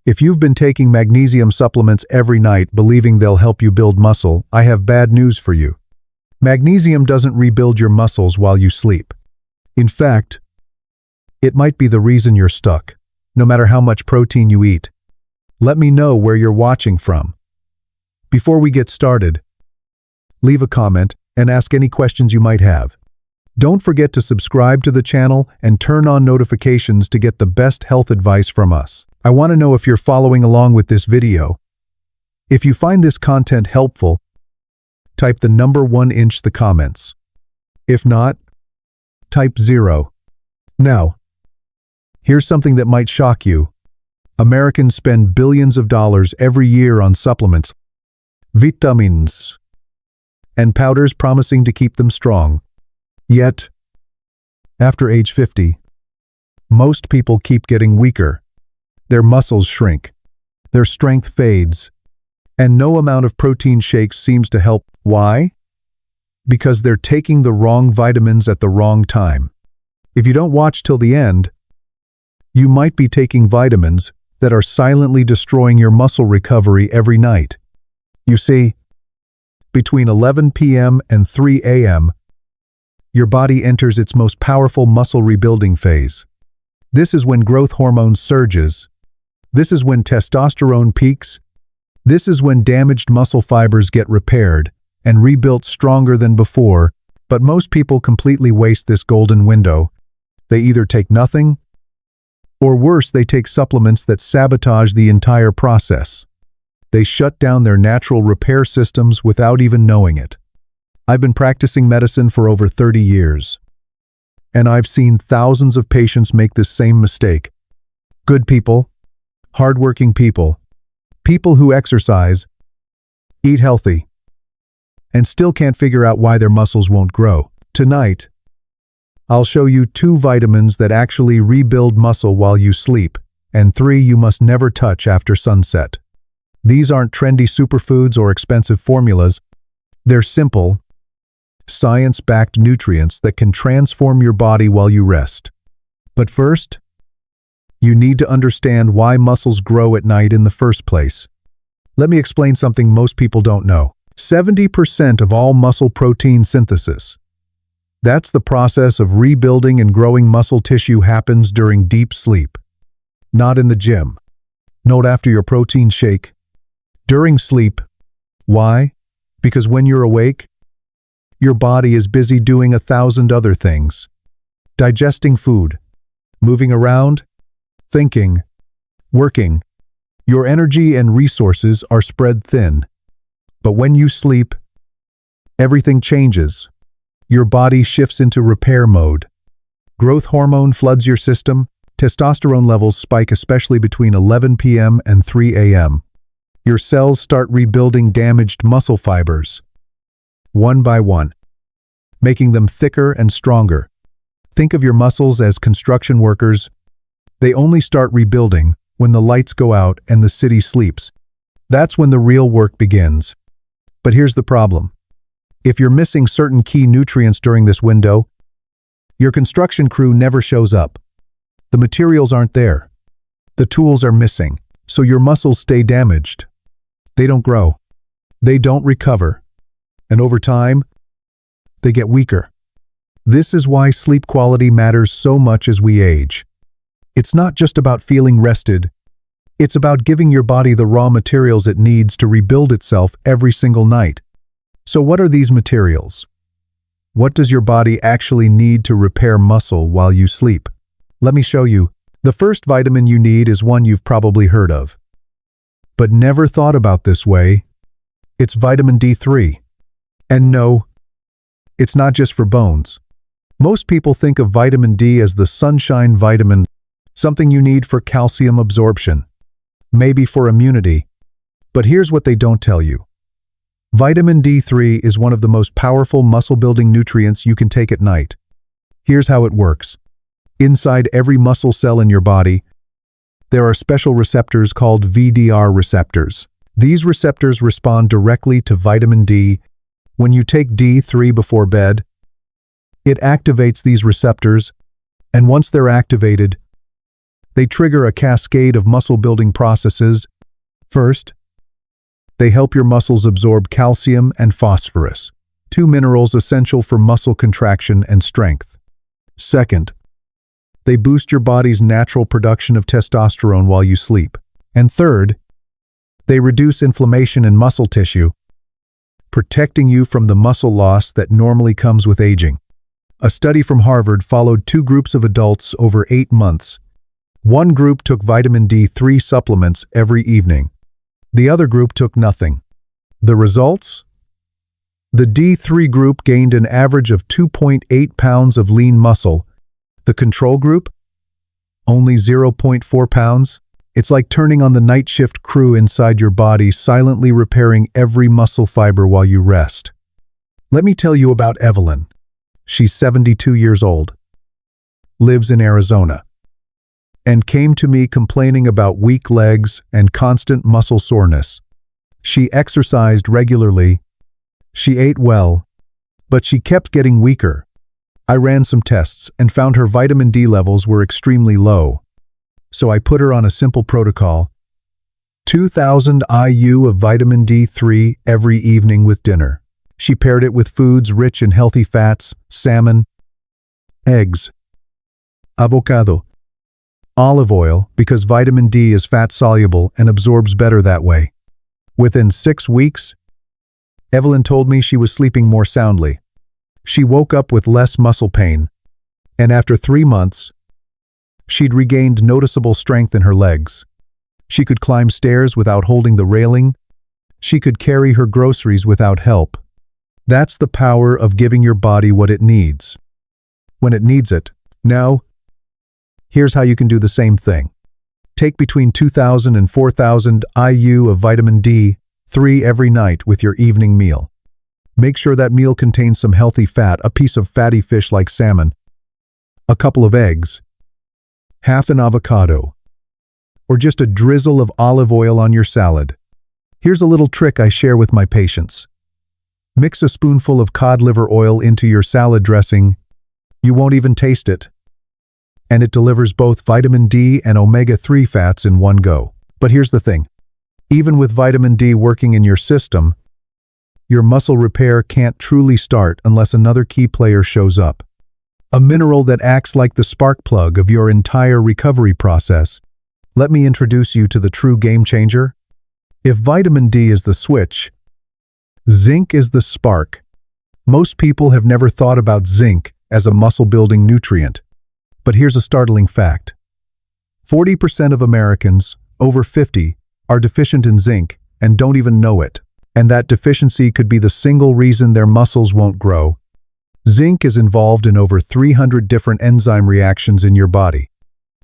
If you've been taking magnesium supplements every night believing they'll help you build muscle, I have bad news for you. Magnesium doesn't rebuild your muscles while you sleep. In fact, it might be the reason you're stuck, no matter how much protein you eat. Let me know where you're watching from. Before we get started, leave a comment and ask any questions you might have. Don't forget to subscribe to the channel and turn on notifications to get the best health advice from us. I want to know if you're following along with this video. If you find this content helpful, type the number 1 in the comments. If not, type 0. Now, here's something that might shock you. Americans spend billions of dollars every year on supplements, vitamins, and powders promising to keep them strong. Yet, after age 50, most people keep getting weaker. Their muscles shrink, their strength fades, and no amount of protein shakes seems to help. Why? Because they're taking the wrong vitamins at the wrong time. If you don't watch till the end, you might be taking vitamins that are silently destroying your muscle recovery every night. You see, between 11 p.m. and 3 a.m., your body enters its most powerful muscle rebuilding phase. This is when growth hormone surges. This is when testosterone peaks. This is when damaged muscle fibers get repaired and rebuilt stronger than before, but most people completely waste this golden window. They either take nothing, or worse, they take supplements that sabotage the entire process. They shut down their natural repair systems without even knowing it. I've been practicing medicine for over 30 years, and I've seen thousands of patients make this same mistake. Good people, hardworking people, people who exercise, eat healthy, and still can't figure out why their muscles won't grow. Tonight, I'll show you 2 vitamins that actually rebuild muscle while you sleep, and 3 you must never touch after sunset. These aren't trendy superfoods or expensive formulas. They're simple, science-backed nutrients that can transform your body while you rest. But first, you need to understand why muscles grow at night in the first place. Let me explain something most people don't know. 70% of all muscle protein synthesis, that's the process of rebuilding and growing muscle tissue, happens during deep sleep. Not in the gym. Not after your protein shake. During sleep. Why? Because when you're awake, your body is busy doing 1,000 other things. Digesting food, moving around, thinking, working. Your energy and resources are spread thin. But when you sleep, everything changes. Your body shifts into repair mode. Growth hormone floods your system. Testosterone levels spike, especially between 11 p.m. and 3 a.m. Your cells start rebuilding damaged muscle fibers, one by one, making them thicker and stronger. Think of your muscles as construction workers. They only start rebuilding when the lights go out and the city sleeps. That's when the real work begins. But here's the problem. If you're missing certain key nutrients during this window, your construction crew never shows up. The materials aren't there. The tools are missing, so your muscles stay damaged. They don't grow. They don't recover. And over time, they get weaker. This is why sleep quality matters so much as we age. It's not just about feeling rested. It's about giving your body the raw materials it needs to rebuild itself every single night. So what are these materials? What does your body actually need to repair muscle while you sleep? Let me show you. The first vitamin you need is one you've probably heard of, but never thought about this way. It's vitamin D3. And no, it's not just for bones. Most people think of vitamin D as the sunshine vitamin, something you need for calcium absorption, maybe for immunity. But here's what they don't tell you. Vitamin D3 is one of the most powerful muscle-building nutrients you can take at night. Here's how it works. Inside every muscle cell in your body, there are special receptors called VDR receptors. These receptors respond directly to vitamin D. When you take D3 before bed, it activates these receptors, and once they're activated, They trigger a cascade of muscle-building processes. First, they help your muscles absorb calcium and phosphorus, two minerals essential for muscle contraction and strength. Second, they boost your body's natural production of testosterone while you sleep. And third, they reduce inflammation in muscle tissue, protecting you from the muscle loss that normally comes with aging. A study from Harvard followed two groups of adults over 8 months. One group took vitamin D3 supplements every evening. The other group took nothing. The results? The D3 group gained an average of 2.8 pounds of lean muscle. The control group? Only 0.4 pounds? It's like turning on the night shift crew inside your body, silently repairing every muscle fiber while you rest. Let me tell you about Evelyn. She's 72 years old, lives in Arizona, and came to me complaining about weak legs and constant muscle soreness. She exercised regularly, she ate well, but she kept getting weaker. I ran some tests and found her vitamin D levels were extremely low. So I put her on a simple protocol: 2,000 IU of vitamin D3 every evening with dinner. She paired it with foods rich in healthy fats, salmon, eggs, avocado, olive oil, because vitamin D is fat-soluble and absorbs better that way. Within 6 weeks, Evelyn told me she was sleeping more soundly. She woke up with less muscle pain, and after 3 months, she'd regained noticeable strength in her legs. She could climb stairs without holding the railing. She could carry her groceries without help. That's the power of giving your body what it needs, when it needs it. Now, here's how you can do the same thing. Take between 2,000 and 4,000 IU of vitamin D3 every night with your evening meal. Make sure that meal contains some healthy fat, a piece of fatty fish like salmon, a couple of eggs, half an avocado, or just a drizzle of olive oil on your salad. Here's a little trick I share with my patients. Mix a spoonful of cod liver oil into your salad dressing. You won't even taste it. And it delivers both vitamin D and omega-3 fats in one go. But here's the thing. Even with vitamin D working in your system, your muscle repair can't truly start unless another key player shows up. A mineral that acts like the spark plug of your entire recovery process. Let me introduce you to the true game changer. If vitamin D is the switch, zinc is the spark. Most people have never thought about zinc as a muscle-building nutrient. But here's a startling fact. 40% of Americans, over 50, are deficient in zinc and don't even know it. And that deficiency could be the single reason their muscles won't grow. Zinc is involved in over 300 different enzyme reactions in your body.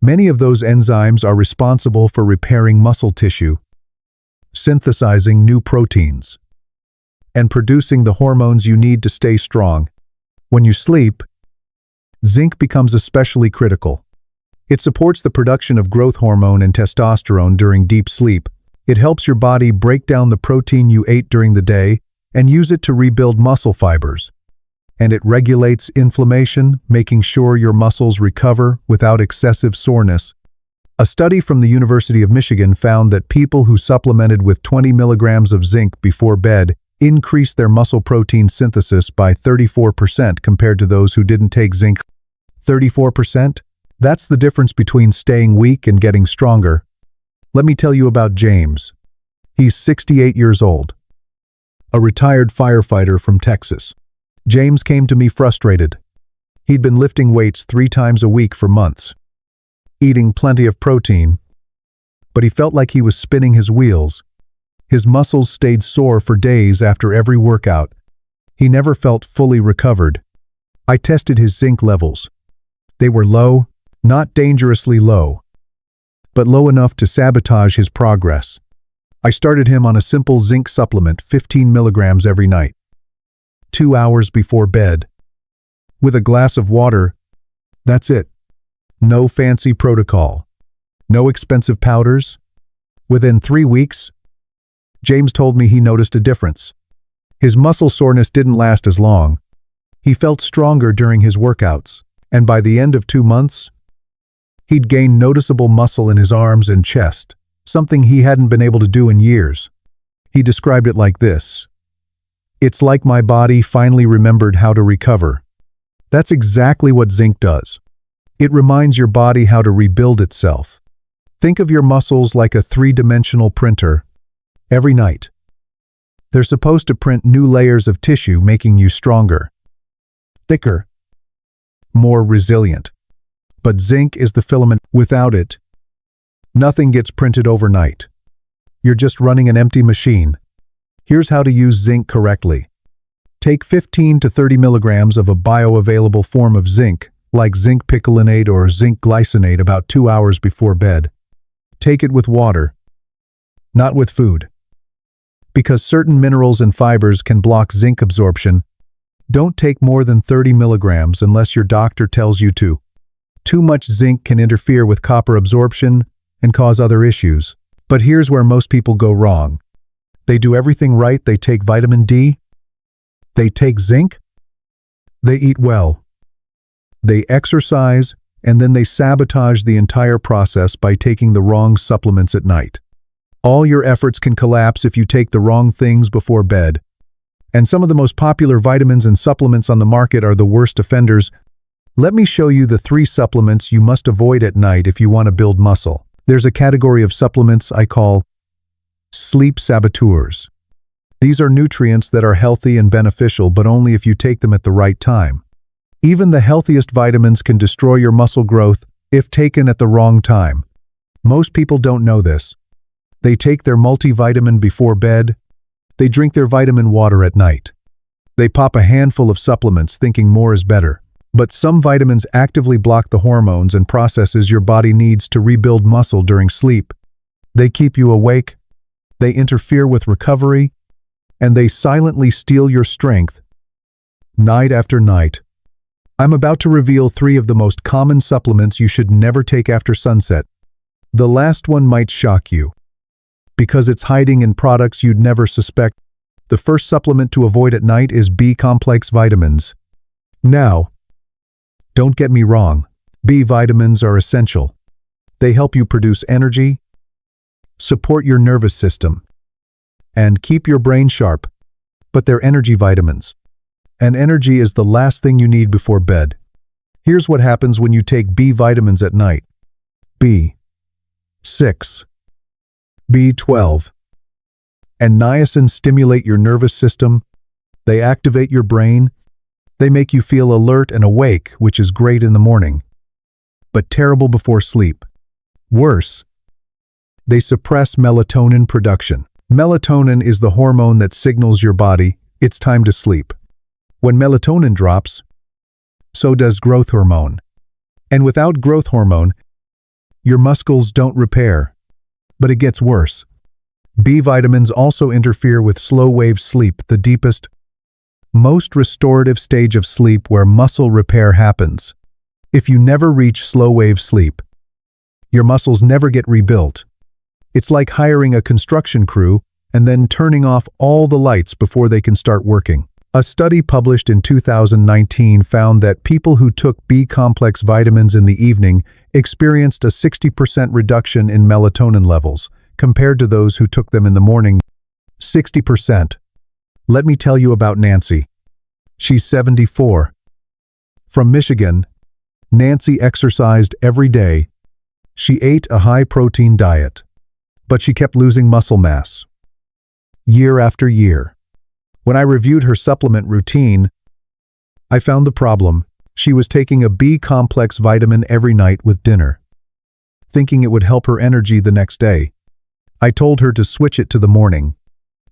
Many of those enzymes are responsible for repairing muscle tissue, synthesizing new proteins, and producing the hormones you need to stay strong. When you sleep, zinc becomes especially critical. It supports the production of growth hormone and testosterone during deep sleep. It helps your body break down the protein you ate during the day and use it to rebuild muscle fibers. And it regulates inflammation, making sure your muscles recover without excessive soreness. A study from the University of Michigan found that people who supplemented with 20 milligrams of zinc before bed increased their muscle protein synthesis by 34% compared to those who didn't take zinc. 34%? That's the difference between staying weak and getting stronger. Let me tell you about James. He's 68 years old, a retired firefighter from Texas. James came to me frustrated. He'd been lifting weights 3 times a week for months, eating plenty of protein, but he felt like he was spinning his wheels. His muscles stayed sore for days after every workout. He never felt fully recovered. I tested his zinc levels. They were low, not dangerously low, but low enough to sabotage his progress. I started him on a simple zinc supplement, 15 milligrams every night, 2 hours before bed, with a glass of water. That's it. No fancy protocol. No expensive powders. Within 3 weeks, James told me he noticed a difference. His muscle soreness didn't last as long. He felt stronger during his workouts, and by the end of 2 months, He'd gained noticeable muscle in his arms and chest, something he hadn't been able to do in years. He described it like this: "It's like my body finally remembered how to recover." That's exactly what zinc does. It reminds your body how to rebuild itself. Think of your muscles like a three-dimensional printer. Every night, they're supposed to print new layers of tissue, making you stronger, thicker, more resilient. But zinc is the filament. Without it, nothing gets printed overnight. You're just running an empty machine. Here's how to use zinc correctly. Take 15 to 30 milligrams of a bioavailable form of zinc, like zinc picolinate or zinc glycinate, about 2 hours before bed. Take it with water, not with food. Because certain minerals and fibers can block zinc absorption, don't take more than 30 milligrams unless your doctor tells you to. Too much zinc can interfere with copper absorption and cause other issues. But here's where most people go wrong. They do everything right. They take vitamin D. They take zinc. They eat well. They exercise, and then they sabotage the entire process by taking the wrong supplements at night. All your efforts can collapse if you take the wrong things before bed. And some of the most popular vitamins and supplements on the market are the worst offenders. Let me show you the 3 supplements you must avoid at night if you want to build muscle. There's a category of supplements I call sleep saboteurs. These are nutrients that are healthy and beneficial, but only if you take them at the right time. Even the healthiest vitamins can destroy your muscle growth if taken at the wrong time. Most people don't know this. They take their multivitamin before bed. They drink their vitamin water at night. They pop a handful of supplements thinking more is better. But some vitamins actively block the hormones and processes your body needs to rebuild muscle during sleep. They keep you awake, they interfere with recovery, and they silently steal your strength night after night. I'm about to reveal 3 of the most common supplements you should never take after sunset. The last one might shock you, because it's hiding in products you'd never suspect. The first supplement to avoid at night is B-complex vitamins. Now, don't get me wrong, B vitamins are essential. They help you produce energy, support your nervous system, and keep your brain sharp. But they're energy vitamins. And energy is the last thing you need before bed. Here's what happens when you take B vitamins at night. B6, B12, and niacin stimulate your nervous system. They activate your brain. They make you feel alert and awake, which is great in the morning, but terrible before sleep. Worse, they suppress melatonin production. Melatonin is the hormone that signals your body it's time to sleep. When melatonin drops, so does growth hormone. And without growth hormone, your muscles don't repair. But it gets worse. B vitamins also interfere with slow-wave sleep, the deepest, most restorative stage of sleep where muscle repair happens. If you never reach slow-wave sleep, your muscles never get rebuilt. It's like hiring a construction crew and then turning off all the lights before they can start working. A study published in 2019 found that people who took B-complex vitamins in the evening experienced a 60% reduction in melatonin levels compared to those who took them in the morning. 60%. Let me tell you about Nancy. She's 74. From Michigan, Nancy exercised every day. She ate a high-protein diet, but she kept losing muscle mass, year after year. When I reviewed her supplement routine, I found the problem. She was taking a B-complex vitamin every night with dinner, thinking it would help her energy the next day. I told her to switch it to the morning.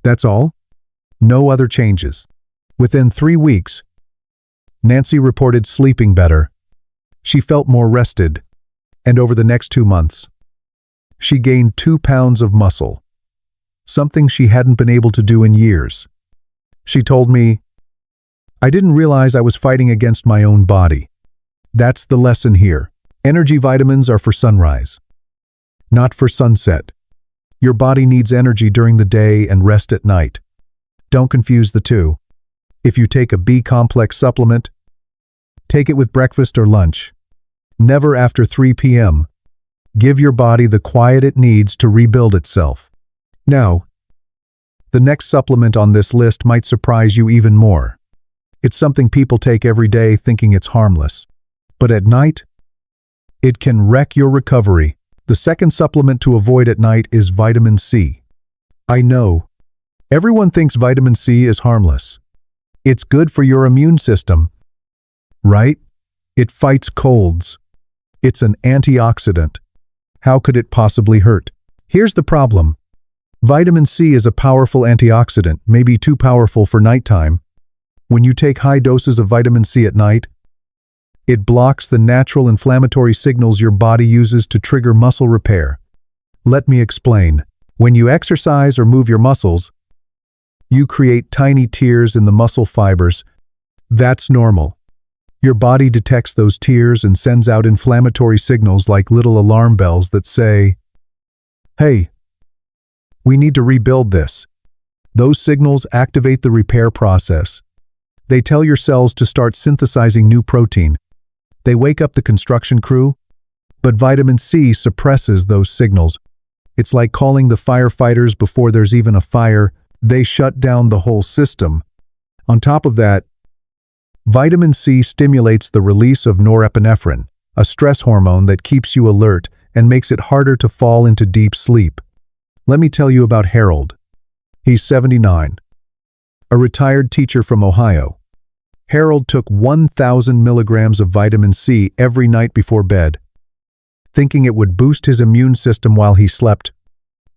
That's all? No other changes. Within 3 weeks, Nancy reported sleeping better. She felt more rested, and over the next 2 months, she gained 2 pounds of muscle, something she hadn't been able to do in years. She told me, "I didn't realize I was fighting against my own body." That's the lesson here. Energy vitamins are for sunrise, not for sunset. Your body needs energy during the day and rest at night. Don't confuse the two. If you take a B-complex supplement, take it with breakfast or lunch, Never after 3 p.m. Give your body the quiet it needs to rebuild itself. Now, the next supplement on this list might surprise you even more. It's something people take every day thinking it's harmless. But at night, it can wreck your recovery. The second supplement to avoid at night is vitamin C. I know, everyone thinks vitamin C is harmless. It's good for your immune system, right? It fights colds. It's an antioxidant. How could it possibly hurt? Here's the problem. Vitamin C is a powerful antioxidant, maybe too powerful for nighttime. When you take high doses of vitamin C at night, it blocks the natural inflammatory signals your body uses to trigger muscle repair. Let me explain. When you exercise or move your muscles, you create tiny tears in the muscle fibers. That's normal. Your body detects those tears and sends out inflammatory signals like little alarm bells that say, "Hey, we need to rebuild this." Those signals activate the repair process. They tell your cells to start synthesizing new protein. They wake up the construction crew, but vitamin C suppresses those signals. It's like calling the firefighters before there's even a fire. They shut down the whole system. On top of that, vitamin C stimulates the release of norepinephrine, a stress hormone that keeps you alert and makes it harder to fall into deep sleep. Let me tell you about Harold. He's 79, a retired teacher from Ohio. Harold took 1,000 milligrams of vitamin C every night before bed, thinking it would boost his immune system while he slept.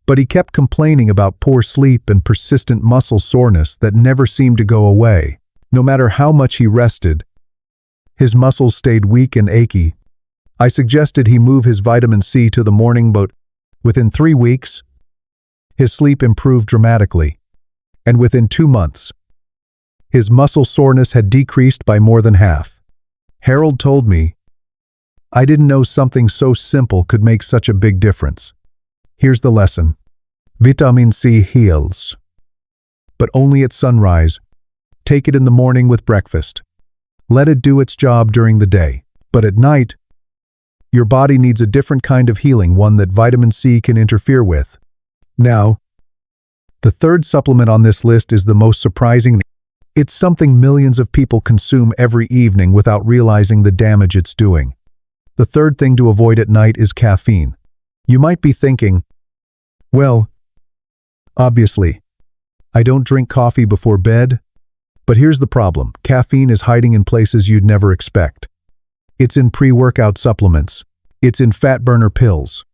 But he kept complaining about poor sleep and persistent muscle soreness that never seemed to go away. No matter how much he rested, his muscles stayed weak and achy. I suggested he move his vitamin C to the morning, but within 3 weeks, his sleep improved dramatically. And within 2 months, his muscle soreness had decreased by more than half. Harold told me, "I didn't know something so simple could make such a big difference." Here's the lesson. Vitamin C heals, but only at sunrise. Take it in the morning with breakfast. Let it do its job during the day. But at night, your body needs a different kind of healing, one that vitamin C can interfere with. Now, the third supplement on this list is the most surprising. It's something millions of people consume every evening without realizing the damage it's doing. The third thing to avoid at night is caffeine. You might be thinking, well, obviously, I don't drink coffee before bed. But here's the problem. Caffeine is hiding in places you'd never expect. It's in pre-workout supplements. It's in fat burner pills.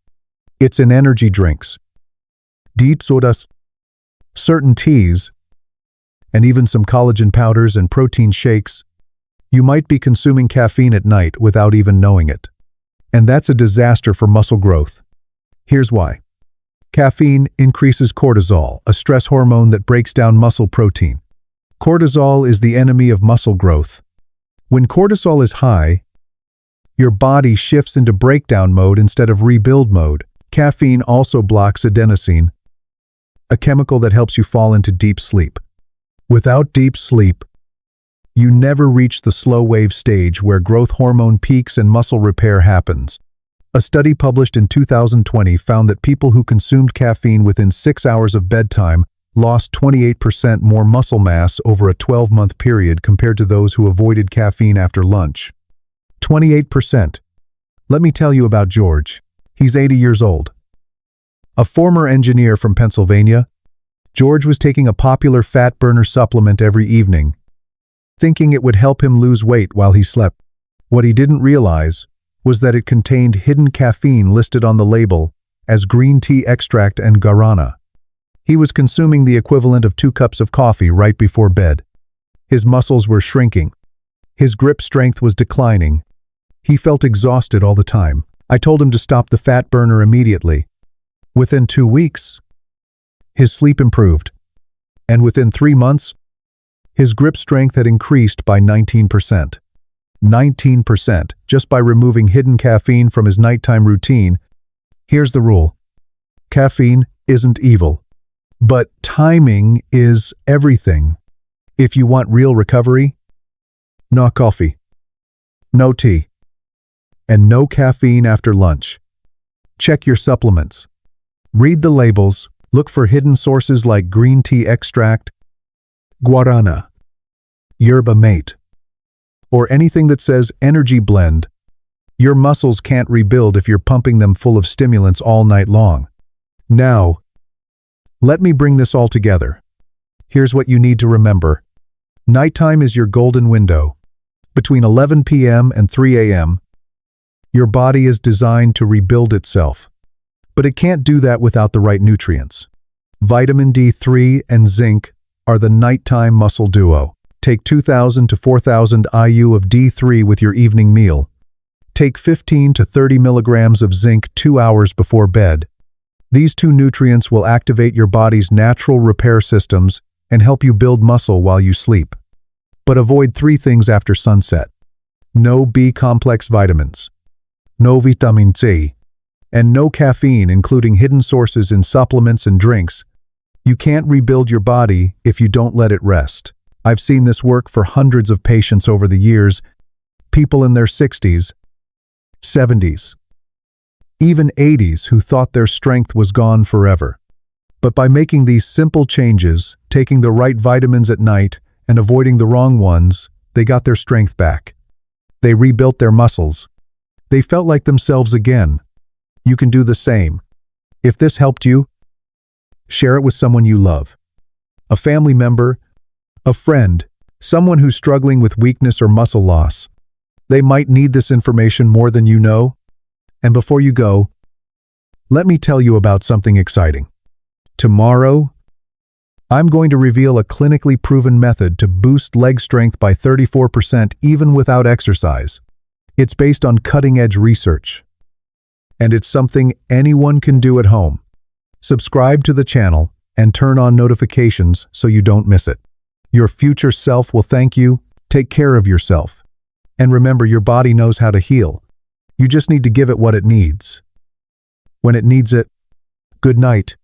It's in energy drinks, diet sodas, certain teas, and even some collagen powders and protein shakes. You might be consuming caffeine at night without even knowing it. And that's a disaster for muscle growth. Here's why. Caffeine increases cortisol, a stress hormone that breaks down muscle protein. Cortisol is the enemy of muscle growth. When cortisol is high, your body shifts into breakdown mode instead of rebuild mode. Caffeine also blocks adenosine, a chemical that helps you fall into deep sleep. Without deep sleep, you never reach the slow wave stage where growth hormone peaks and muscle repair happens. A study published in 2020 found that people who consumed caffeine within 6 hours of bedtime lost 28% more muscle mass over a 12-month period compared to those who avoided caffeine after lunch. 28%. Let me tell you about George. He's 80 years old. A former engineer from Pennsylvania, George was taking a popular fat burner supplement every evening, thinking it would help him lose weight while he slept. What he didn't realize was that it contained hidden caffeine listed on the label as green tea extract and guarana. He was consuming the equivalent of 2 cups of coffee right before bed. His muscles were shrinking. His grip strength was declining. He felt exhausted all the time. I told him to stop the fat burner immediately. Within 2 weeks, his sleep improved. And within 3 months, his grip strength had increased by 19%. 19% just by removing hidden caffeine from his nighttime routine. Here's the rule. Caffeine isn't evil, but timing is everything. If you want real recovery, no coffee, no tea, and no caffeine after lunch. Check your supplements. Read the labels, look for hidden sources like green tea extract, guarana, yerba mate, or anything that says energy blend. Your muscles can't rebuild if you're pumping them full of stimulants all night long. Now, let me bring this all together. Here's what you need to remember. Nighttime is your golden window. Between 11 p.m. and 3 a.m., your body is designed to rebuild itself. But it can't do that without the right nutrients. Vitamin D3 and zinc are the nighttime muscle duo. Take 2,000 to 4,000 IU of D3 with your evening meal. Take 15 to 30 milligrams of zinc 2 hours before bed. These two nutrients will activate your body's natural repair systems and help you build muscle while you sleep. But avoid 3 things after sunset. No B-complex vitamins, no vitamin C, and no caffeine, including hidden sources in supplements and drinks. You can't rebuild your body if you don't let it rest. I've seen this work for hundreds of patients over the years, people in their 60s, 70s, even 80s who thought their strength was gone forever. But by making these simple changes, taking the right vitamins at night and avoiding the wrong ones, they got their strength back. They rebuilt their muscles. They felt like themselves again. You can do the same. If this helped you, share it with someone you love. A family member, a friend, someone who's struggling with weakness or muscle loss. They might need this information more than you know. And before you go, let me tell you about something exciting. Tomorrow, I'm going to reveal a clinically proven method to boost leg strength by 34% even without exercise. It's based on cutting-edge research. And it's something anyone can do at home. Subscribe to the channel and turn on notifications so you don't miss it. Your future self will thank you. Take care of yourself. And remember, your body knows how to heal. You just need to give it what it needs. When it needs it, good night.